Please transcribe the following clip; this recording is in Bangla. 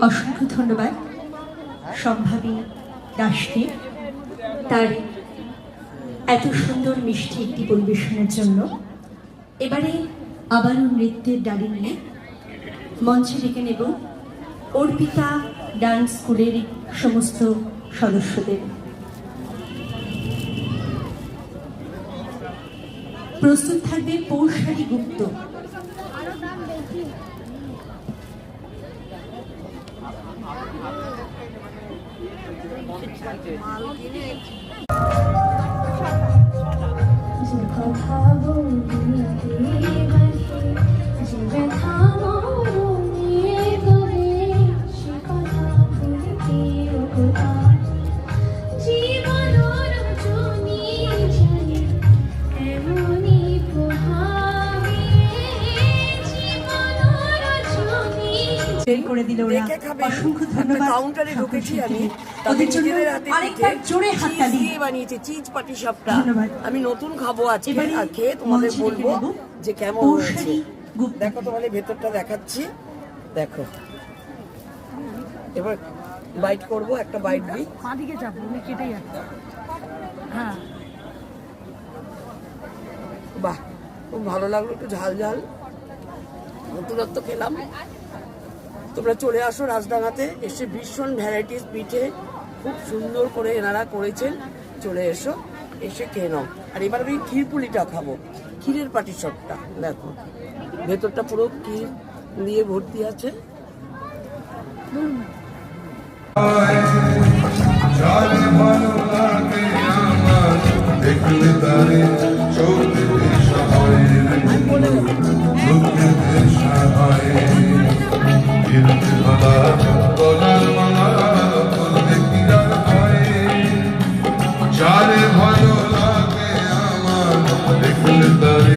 অসংখ্য ধন্যবাদ সম্ভাবী দাসকে তার এত সুন্দর মিষ্টি একটি পরিবেশনের জন্য। এবারে আবারও নৃত্যের ডালি নিয়ে মঞ্চে ডেকে নেব অর্পিতা ডান্স স্কুলের সমস্ত সদস্যদের। প্রস্তুত থাকবে পৌষালী গুপ্ত। কথা বলতে যে ব্যথা মরণে করে সে কথা বলতে কথা জীবন রচনী জানি এমনই প্রভাবে জীবন রচনী করে দিল ওরা। অসংখ্য ধন্যবাদ। কাউন্টারে ঢুকেছি আমি, ওদের জন্য আরেকবার জোরে হাততালি। বানিয়েছে চিজ পাটি সবটা। ধন্যবাদ। আমি নতুন খাবো আজকে, এবারে আর খেয়ে তোমাদের মঞ্চে বলবো ডেকে নেব যে কেমন হয়েছে। পৌষালী গুপ্ত। দেখো তোমাদের ভেতরটা দেখাচ্ছি, দেখো। এবার বাইট করব, একটা বাইট দিই। মাদিকে যাবো আমি কেটে যাচ্ছি। হ্যাঁ বাহ, খুব ভালো লাগলো, একটু ঝাল ঝাল নতুনত্ব খেলাম। তোমরা চলে আসো রাজডাঙ্গাতে, এসে ভীষণ ভ্যারাইটিস পিঠে খুব সুন্দর করে এনারা করেছেন। চলে এসো, এসে খেয়ে নাও। আর এবার আমি ক্ষীরপুলিটা খাবো, ক্ষীরের পাটি সবটা দেখো, ভেতরটা পুরো ক্ষীর দিয়ে ভর্তি আছে। দেখলে তারে চোখ